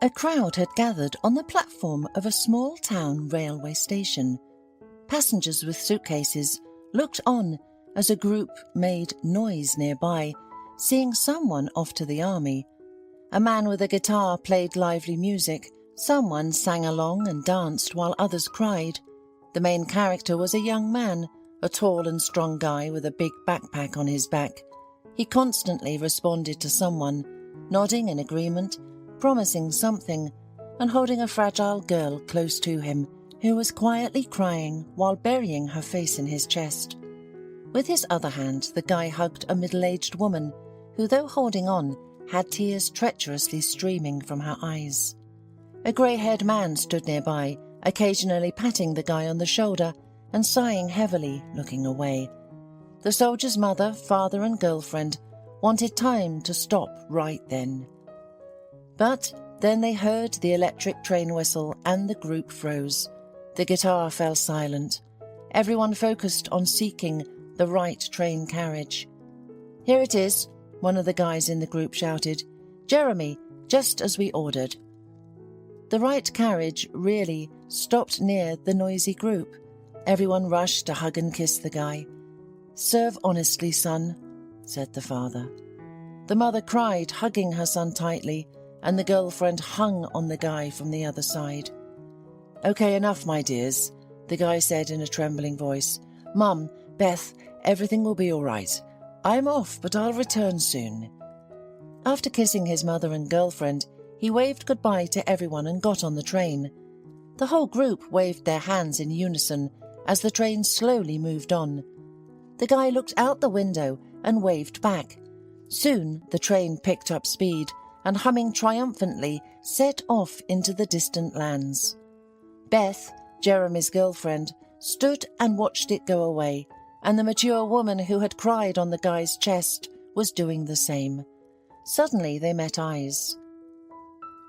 A crowd had gathered on the platform of a small town railway station. Passengers with suitcases looked on as a group made noise nearby, seeing someone off to the army. A man with a guitar played lively music. Someone sang along and danced while others cried. The main character was a young man, a tall and strong guy with a big backpack on his back. He constantly responded to someone, nodding in agreement, promising something, and holding a fragile girl close to him, who was quietly crying while burying her face in his chest. With his other hand, the guy hugged a middle-aged woman, who, though holding on, had tears treacherously streaming from her eyes. A grey-haired man stood nearby, occasionally patting the guy on the shoulder and sighing heavily, looking away. The soldier's mother, father and girlfriend wanted time to stop right then. But then they heard the electric train whistle and the group froze. The guitar fell silent. Everyone focused on seeking the right train carriage. "Here it is," one of the guys in the group shouted. "Jeremy, just as we ordered." The right carriage really stopped near the noisy group. Everyone rushed to hug and kiss the guy. "Serve honestly, son," said the father. The mother cried, hugging her son tightly, and the girlfriend hung on the guy from the other side. "Okay, enough, my dears," the guy said in a trembling voice. "Mum, Beth, everything will be all right. I'm off, but I'll return soon." After kissing his mother and girlfriend, he waved goodbye to everyone and got on the train. The whole group waved their hands in unison as the train slowly moved on. The guy looked out the window and waved back. Soon the train picked up speed and, humming triumphantly, set off into the distant lands. Beth, Jeremy's girlfriend, stood and watched it go away, and the mature woman who had cried on the guy's chest was doing the same. Suddenly they met eyes.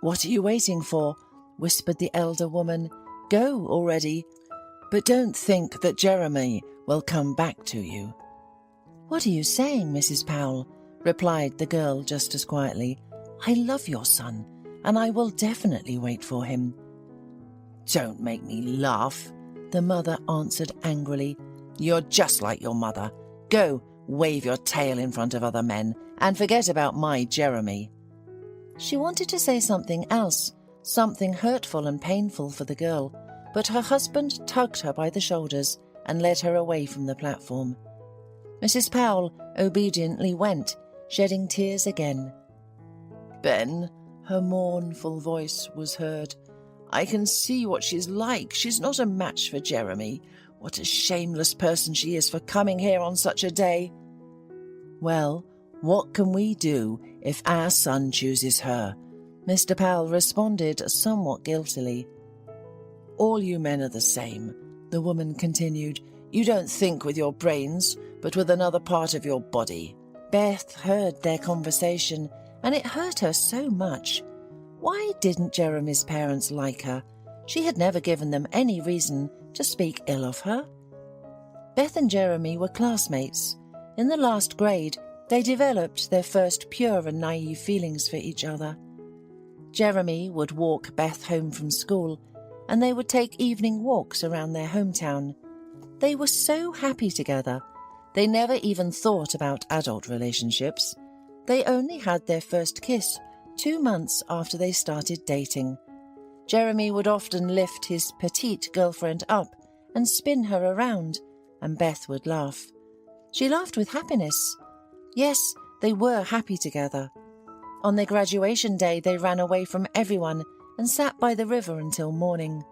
"What are you waiting for?" whispered the elder woman. "Go already. But don't think that Jeremy will come back to you." "What are you saying, Mrs. Powell?" replied the girl just as quietly. "I love your son, and I will definitely wait for him." "Don't make me laugh," the mother answered angrily. "You're just like your mother. Go, wave your tail in front of other men, and forget about my Jeremy." She wanted to say something else, something hurtful and painful for the girl, but her husband tugged her by the shoulders and led her away from the platform. Mrs. Powell obediently went, shedding tears again. "Ben," her mournful voice was heard, "I can see what she's like. She's not a match for Jeremy. What a shameless person she is for coming here on such a day." "Well, what can we do if our son chooses her?" Mr. Powell responded somewhat guiltily. "All you men are the same," the woman continued. "You don't think with your brains, but with another part of your body." Beth heard their conversation, and it hurt her so much. Why didn't Jeremy's parents like her? She had never given them any reason to speak ill of her. Beth and Jeremy were classmates. In the last grade, they developed their first pure and naive feelings for each other. Jeremy would walk Beth home from school, and they would take evening walks around their hometown. They were so happy together. They never even thought about adult relationships. They only had their first kiss 2 months after they started dating. Jeremy would often lift his petite girlfriend up and spin her around, and Beth would laugh. She laughed with happiness. Yes, they were happy together. On their graduation day, they ran away from everyone and sat by the river until morning.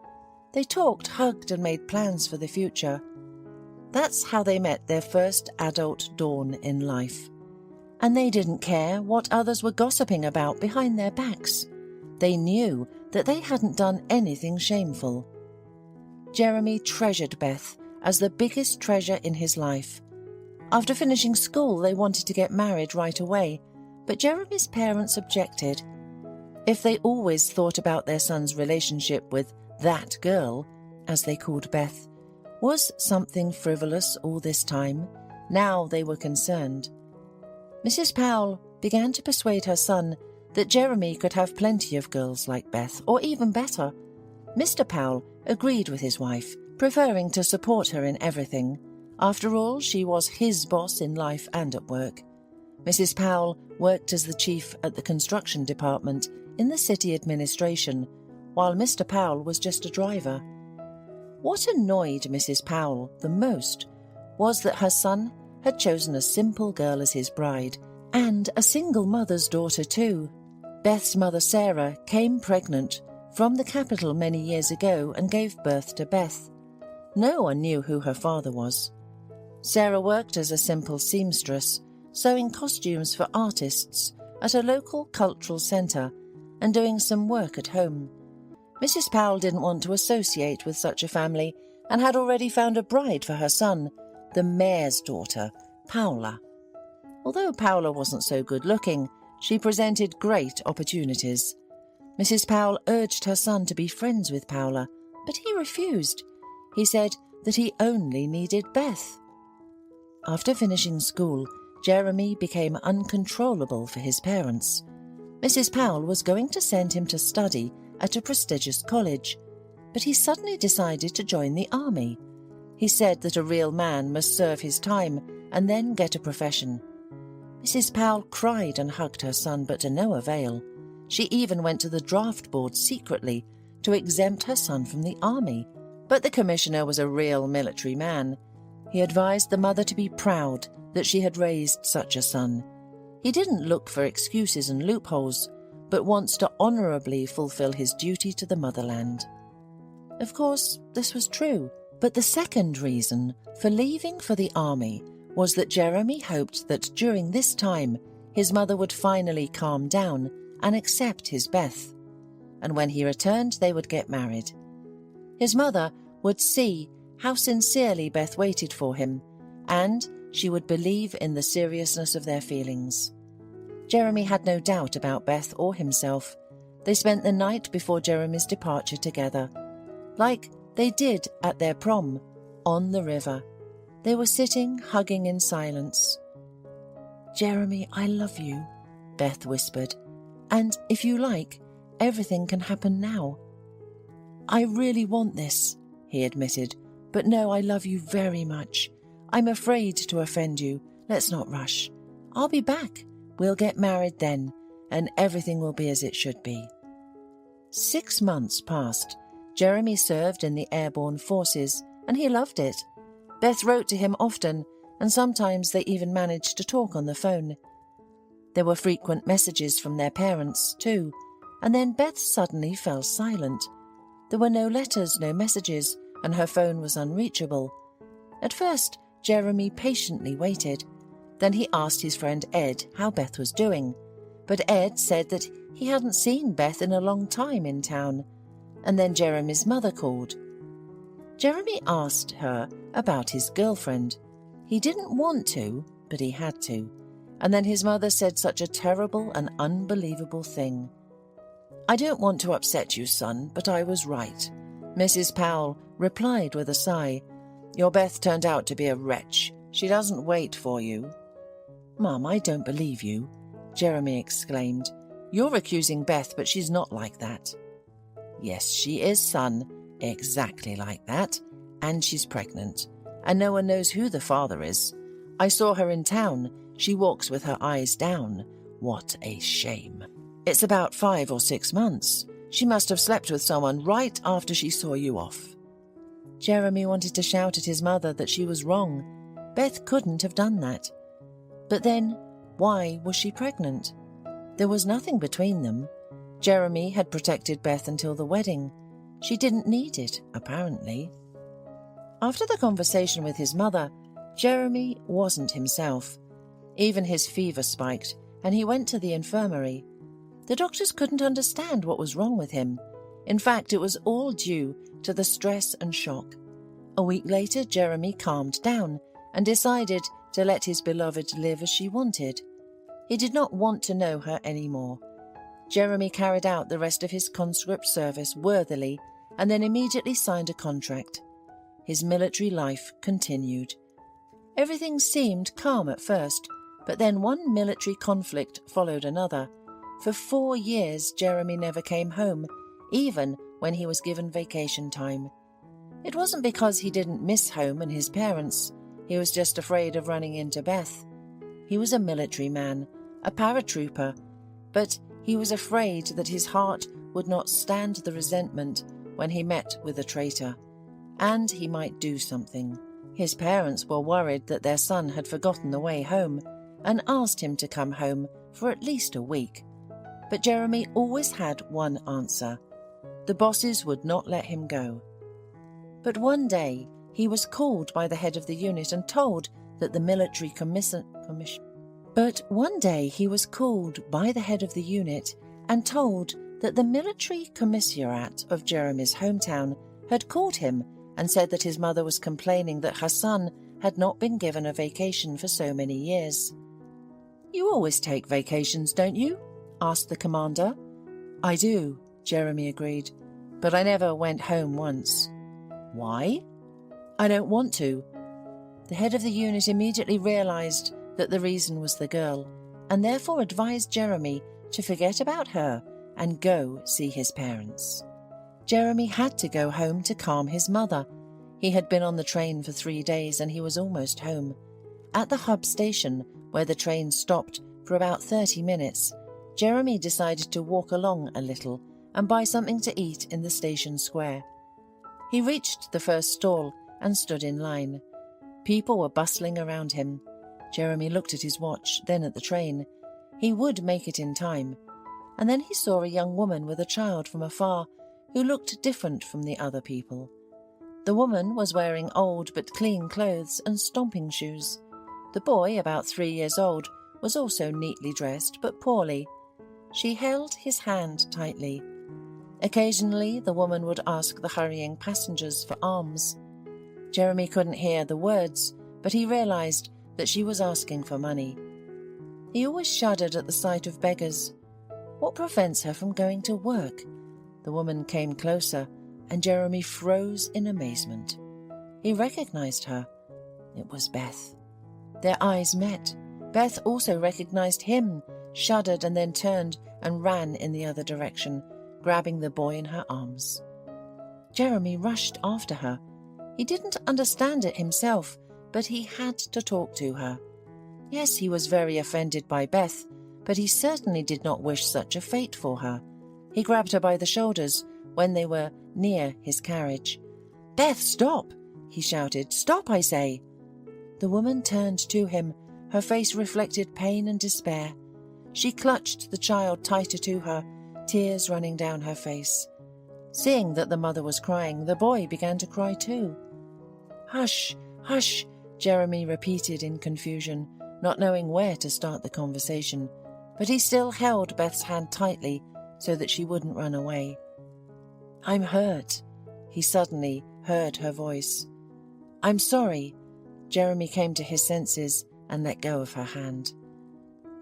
They talked, hugged, and made plans for the future. That's how they met their first adult dawn in life. And they didn't care what others were gossiping about behind their backs. They knew that they hadn't done anything shameful. Jeremy treasured Beth as the biggest treasure in his life. After finishing school, they wanted to get married right away, but Jeremy's parents objected. If they always thought about their son's relationship with that girl, as they called Beth, was something frivolous all this time, now they were concerned. Mrs. Powell began to persuade her son that Jeremy could have plenty of girls like Beth, or even better. Mr. Powell agreed with his wife, preferring to support her in everything. After all, she was his boss in life and at work. Mrs. Powell worked as the chief at the construction department in the city administration, while Mr. Powell was just a driver. What annoyed Mrs. Powell the most was that her son had chosen a simple girl as his bride, and a single mother's daughter too. Beth's mother Sarah came pregnant from the capital many years ago and gave birth to Beth. No one knew who her father was. Sarah worked as a simple seamstress, sewing costumes for artists at a local cultural centre and doing some work at home. Mrs. Powell didn't want to associate with such a family and had already found a bride for her son, the mayor's daughter, Paula. Although Paula wasn't so good-looking, she presented great opportunities. Mrs. Powell urged her son to be friends with Paula, but he refused. He said that he only needed Beth. After finishing school, Jeremy became uncontrollable for his parents. Mrs. Powell was going to send him to study at a prestigious college, but he suddenly decided to join the army. He said that a real man must serve his time and then get a profession. Mrs. Powell cried and hugged her son, but to no avail. She even went to the draft board secretly to exempt her son from the army. But the commissioner was a real military man. He advised the mother to be proud that she had raised such a son. He didn't look for excuses and loopholes, but wants to honourably fulfil his duty to the motherland. Of course, this was true, but the second reason for leaving for the army was that Jeremy hoped that during this time his mother would finally calm down and accept his Beth, and when he returned they would get married. His mother would see how sincerely Beth waited for him, and she would believe in the seriousness of their feelings. Jeremy had no doubt about Beth or himself. They spent the night before Jeremy's departure together, like they did at their prom, on the river. They were sitting, hugging in silence. "Jeremy, I love you," Beth whispered, "and if you like, everything can happen now." "I really want this," he admitted, "but no, I love you very much. I'm afraid to offend you. Let's not rush. I'll be back. We'll get married then, and everything will be as it should be." 6 months passed. Jeremy served in the airborne forces, and he loved it. Beth wrote to him often, and sometimes they even managed to talk on the phone. There were frequent messages from their parents, too, and then Beth suddenly fell silent. There were no letters, no messages, and her phone was unreachable. At first, Jeremy patiently waited. Then he asked his friend Ed how Beth was doing, but Ed said that he hadn't seen Beth in a long time in town. And then Jeremy's mother called. Jeremy asked her about his girlfriend. He didn't want to, but he had to. And then his mother said such a terrible and unbelievable thing. "I don't want to upset you, son, but I was right." Mrs. Powell replied with a sigh. "Your Beth turned out to be a wretch. She doesn't wait for you." "Mum, I don't believe you," Jeremy exclaimed. "You're accusing Beth, but she's not like that." "Yes, she is, son, exactly like that, and she's pregnant, and no one knows who the father is. I saw her in town. She walks with her eyes down. What a shame. It's about 5 or 6 months. She must have slept with someone right after she saw you off." Jeremy wanted to shout at his mother that she was wrong. Beth couldn't have done that. But then, why was she pregnant? There was nothing between them. Jeremy had protected Beth until the wedding. She didn't need it, apparently. After the conversation with his mother, Jeremy wasn't himself. Even his fever spiked, and he went to the infirmary. The doctors couldn't understand what was wrong with him. In fact, it was all due to the stress and shock. A week later, Jeremy calmed down and decided to let his beloved live as she wanted. He did not want to know her anymore. Jeremy carried out the rest of his conscript service worthily and then immediately signed a contract. His military life continued. Everything seemed calm at first, but then one military conflict followed another. For 4 years, Jeremy never came home, even when he was given vacation time. It wasn't because he didn't miss home and his parents. He was just afraid of running into Beth. He was a military man, a paratrooper, but he was afraid that his heart would not stand the resentment when he met with a traitor, and he might do something. His parents were worried that their son had forgotten the way home and asked him to come home for at least a week. But Jeremy always had one answer. The bosses would not let him go. But one day he was called by the head of the unit and told that the military commissariat of Jeremy's hometown had called him and said that his mother was complaining that her son had not been given a vacation for so many years. "You always take vacations, don't you?" asked the commander. "I do," Jeremy agreed, "but I never went home once." "Why?" "I don't want to." The head of the unit immediately realized that the reason was the girl, and therefore advised Jeremy to forget about her and go see his parents. Jeremy had to go home to calm his mother. He had been on the train for 3 days and he was almost home. At the hub station, where the train stopped for about 30 minutes, Jeremy decided to walk along a little and buy something to eat in the station square. He reached the first stall and stood in line. People were bustling around him. Jeremy looked at his watch, then at the train. He would make it in time. And then he saw a young woman with a child from afar who looked different from the other people. The woman was wearing old but clean clothes and stomping shoes. The boy, about 3 years old, was also neatly dressed but poorly. She held his hand tightly. Occasionally, the woman would ask the hurrying passengers for alms. Jeremy couldn't hear the words, but he realized that she was asking for money. He always shuddered at the sight of beggars. What prevents her from going to work? The woman came closer, and Jeremy froze in amazement. He recognized her. It was Beth. Their eyes met. Beth also recognized him, shuddered, and then turned and ran in the other direction, grabbing the boy in her arms. Jeremy rushed after her. He didn't understand it himself, but he had to talk to her. Yes, he was very offended by Beth, but he certainly did not wish such a fate for her. He grabbed her by the shoulders when they were near his carriage. "Beth, stop!" he shouted. "Stop, I say!" The woman turned to him. Her face reflected pain and despair. She clutched the child tighter to her, tears running down her face. Seeing that the mother was crying, the boy began to cry too. "Hush, hush," Jeremy repeated in confusion, not knowing where to start the conversation, but he still held Beth's hand tightly so that she wouldn't run away. "I'm hurt." He suddenly heard her voice. "I'm sorry." Jeremy came to his senses and let go of her hand.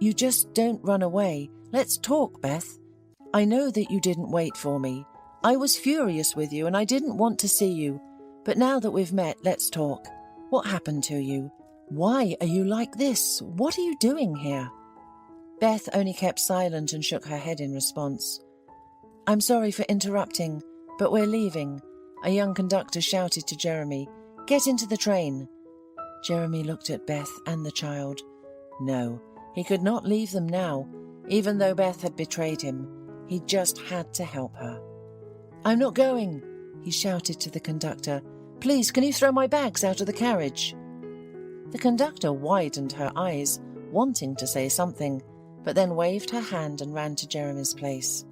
"You just don't run away. Let's talk, Beth. I know that you didn't wait for me. I was furious with you and I didn't want to see you. But now that we've met, let's talk. What happened to you? Why are you like this? What are you doing here?" Beth only kept silent and shook her head in response. "I'm sorry for interrupting, but we're leaving," a young conductor shouted to Jeremy. "Get into the train." Jeremy looked at Beth and the child. No, he could not leave them now, even though Beth had betrayed him. He just had to help her. "I'm not going," he shouted to the conductor. "Please, can you throw my bags out of the carriage?" The conductor widened her eyes, wanting to say something, but then waved her hand and ran to Jeremy's place.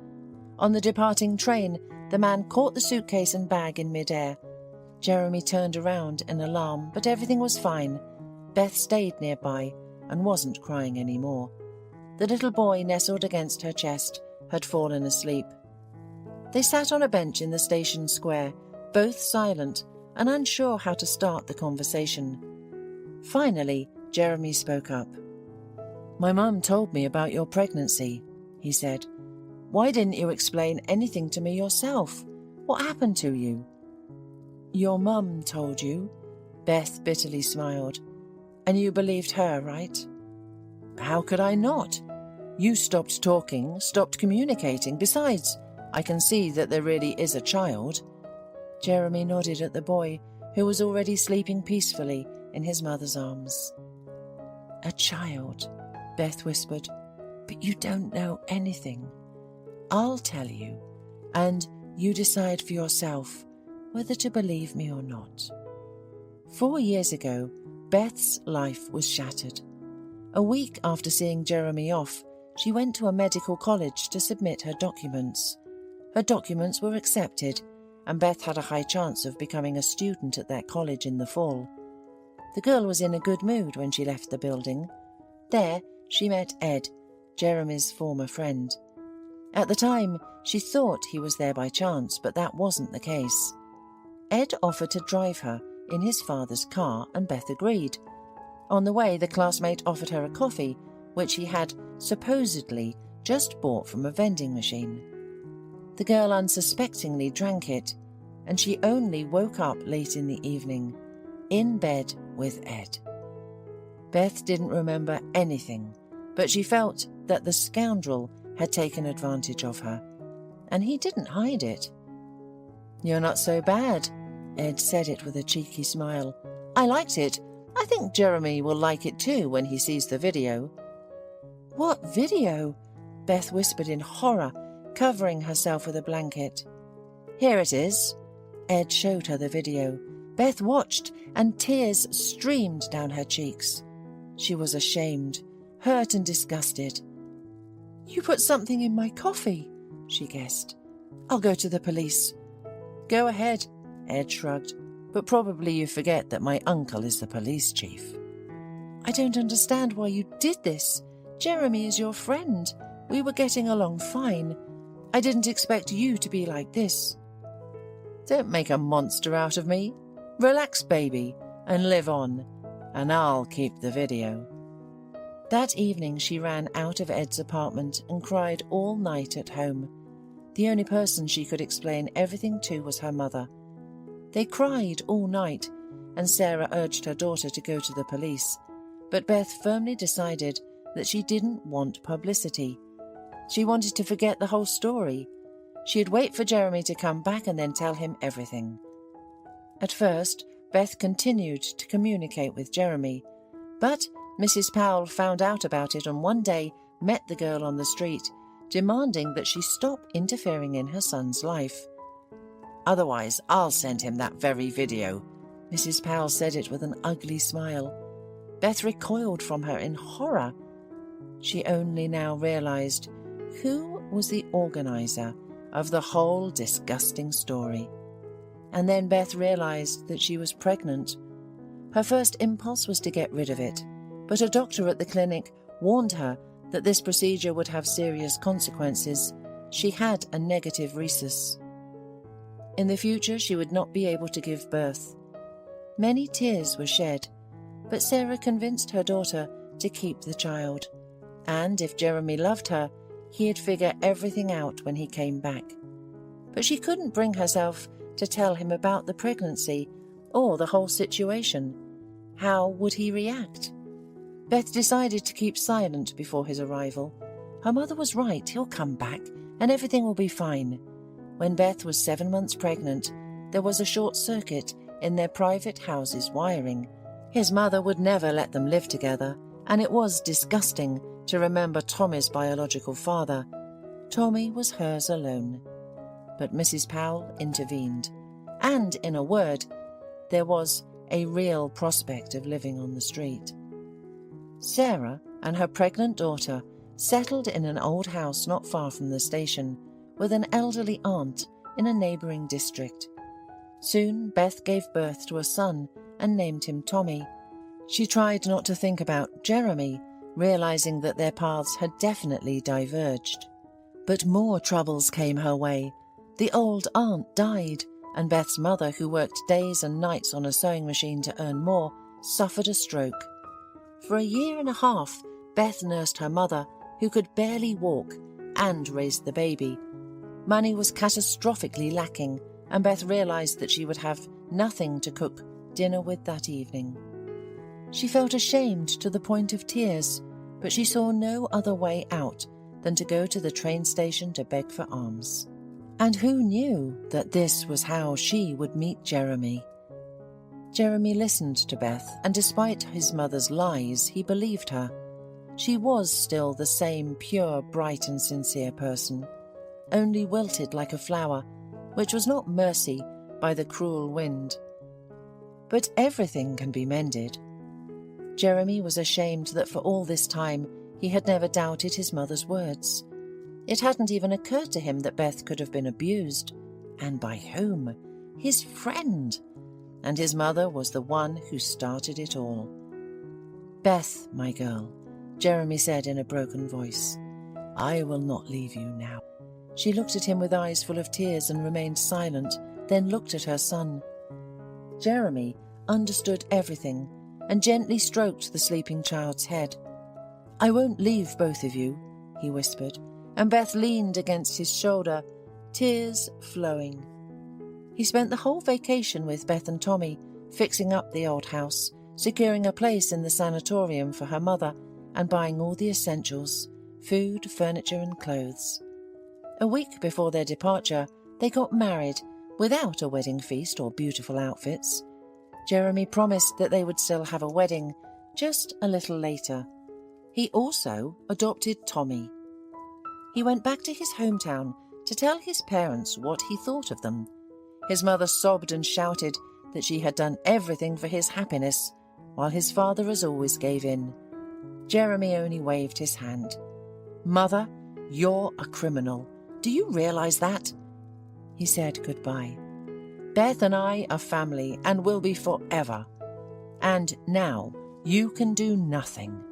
On the departing train, the man caught the suitcase and bag in midair. Jeremy turned around in alarm, but everything was fine. Beth stayed nearby and wasn't crying anymore. The little boy nestled against her chest had fallen asleep. They sat on a bench in the station square, both silent and unsure how to start the conversation. Finally, Jeremy spoke up. "My mum told me about your pregnancy," he said. "Why didn't you explain anything to me yourself? What happened to you?" "Your mum told you," Beth bitterly smiled. "And you believed her, right?" "How could I not?" You stopped talking, stopped communicating. Besides, I can see that there really is a child." Jeremy nodded at the boy, who was already sleeping peacefully in his mother's arms. "A child," Beth whispered, "but you don't know anything. I'll tell you, and you decide for yourself whether to believe me or not." 4 years ago, Beth's life was shattered. A week after seeing Jeremy off, she went to a medical college to submit her documents. Her documents were accepted, and Beth had a high chance of becoming a student at that college in the fall. The girl was in a good mood when she left the building. There, she met Ed, Jeremy's former friend. At the time, she thought he was there by chance, but that wasn't the case. Ed offered to drive her in his father's car, and Beth agreed. On the way, the classmate offered her a coffee, which he had supposedly just bought from a vending machine. The girl unsuspectingly drank it, and she only woke up late in the evening, in bed with Ed. Beth didn't remember anything, but she felt that the scoundrel had taken advantage of her, and he didn't hide it. "You're not so bad," Ed said it with a cheeky smile. "I liked it. I think Jeremy will like it too when he sees the video." "What video?" Beth whispered in horror, covering herself with a blanket. "Here it is." Ed showed her the video. Beth watched, and tears streamed down her cheeks. She was ashamed, hurt and disgusted. "You put something in my coffee," she guessed. "I'll go to the police." "Go ahead," Ed shrugged, "but probably you forget that my uncle is the police chief." "I don't understand why you did this. Jeremy is your friend. We were getting along fine. I didn't expect you to be like this." "Don't make a monster out of me. Relax, baby, and live on, and I'll keep the video." That evening she ran out of Ed's apartment and cried all night at home. The only person she could explain everything to was her mother. They cried all night, and Sarah urged her daughter to go to the police, but Beth firmly decided that she didn't want publicity. She wanted to forget the whole story. She'd wait for Jeremy to come back and then tell him everything. At first, Beth continued to communicate with Jeremy, but Mrs. Powell found out about it and one day met the girl on the street, demanding that she stop interfering in her son's life. "Otherwise, I'll send him that very video." Mrs. Powell said it with an ugly smile. Beth recoiled from her in horror. She only now realized who was the organizer of the whole disgusting story. And then Beth realized that she was pregnant. Her first impulse was to get rid of it, but a doctor at the clinic warned her that this procedure would have serious consequences. She had a negative rhesus. In the future, she would not be able to give birth. Many tears were shed, but Sarah convinced her daughter to keep the child, and if Jeremy loved her, he'd figure everything out when he came back. But she couldn't bring herself to tell him about the pregnancy or the whole situation. How would he react? Beth decided to keep silent before his arrival. Her mother was right, he'll come back and everything will be fine. When Beth was 7 months pregnant, there was a short circuit in their private house's wiring. His mother would never let them live together, and it was disgusting to remember Tommy's biological father. Tommy was hers alone. But Mrs. Powell intervened, and, in a word, there was a real prospect of living on the street. Sarah and her pregnant daughter settled in an old house not far from the station, with an elderly aunt in a neighbouring district. Soon Beth gave birth to a son and named him Tommy. She tried not to think about Jeremy, realizing that their paths had definitely diverged. But more troubles came her way. The old aunt died, and Beth's mother, who worked days and nights on a sewing machine to earn more, suffered a stroke. For 1.5 years, Beth nursed her mother, who could barely walk, and raised the baby. Money was catastrophically lacking, and Beth realized that she would have nothing to cook dinner with that evening. She felt ashamed to the point of tears but she saw no other way out than to go to the train station to beg for alms. And who knew that this was how she would meet Jeremy? Jeremy listened to Beth, and despite his mother's lies, he believed her. She was still the same pure, bright and sincere person, only wilted like a flower, which was not mercy by the cruel wind. But everything can be mended. Jeremy was ashamed that for all this time he had never doubted his mother's words. It hadn't even occurred to him that Beth could have been abused. And by whom? His friend. And his mother was the one who started it all. "Beth, my girl," Jeremy said in a broken voice, "I will not leave you now." She looked at him with eyes full of tears and remained silent, then looked at her son. Jeremy understood everything and gently stroked the sleeping child's head. "I won't leave both of you," he whispered, and Beth leaned against his shoulder, tears flowing. He spent the whole vacation with Beth and Tommy, fixing up the old house, securing a place in the sanatorium for her mother, and buying all the essentials, food, furniture and clothes. A week before their departure, they got married, without a wedding feast or beautiful outfits. Jeremy promised that they would still have a wedding, just a little later. He also adopted Tommy. He went back to his hometown to tell his parents what he thought of them. His mother sobbed and shouted that she had done everything for his happiness, while his father as always gave in. Jeremy only waved his hand. "Mother, you're a criminal. Do you realize that?" He said goodbye. "Beth and I are family and will be forever. And now you can do nothing."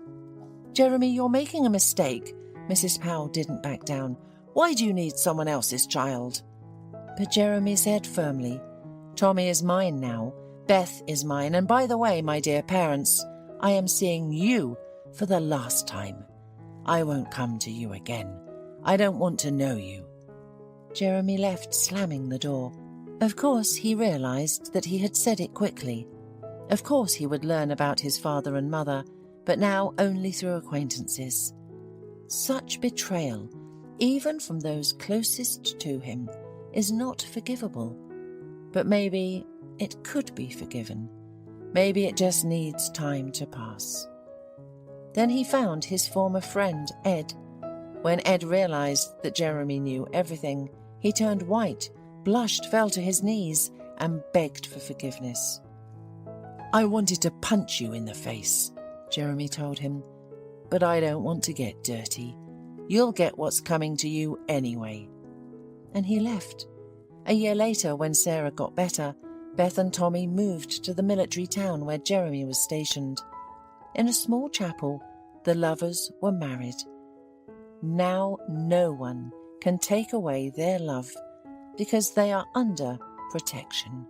"Jeremy, you're making a mistake." Mrs. Powell didn't back down. "Why do you need someone else's child?" But Jeremy said firmly, "Tommy is mine now. Beth is mine. And by the way, my dear parents, I am seeing you for the last time. I won't come to you again. I don't want to know you." Jeremy left, slamming the door. Of course, he realized that he had said it quickly. Of course, he would learn about his father and mother, but now only through acquaintances. Such betrayal, even from those closest to him, is not forgivable. But maybe it could be forgiven. Maybe it just needs time to pass. Then he found his former friend, Ed. When Ed realized that Jeremy knew everything, he turned white, blushed, fell to his knees, and begged for forgiveness. "I wanted to punch you in the face," Jeremy told him, "but I don't want to get dirty. You'll get what's coming to you anyway." And he left. A year later, when Sarah got better, Beth and Tommy moved to the military town where Jeremy was stationed. In a small chapel, the lovers were married. Now no one can take away their love because they are under protection.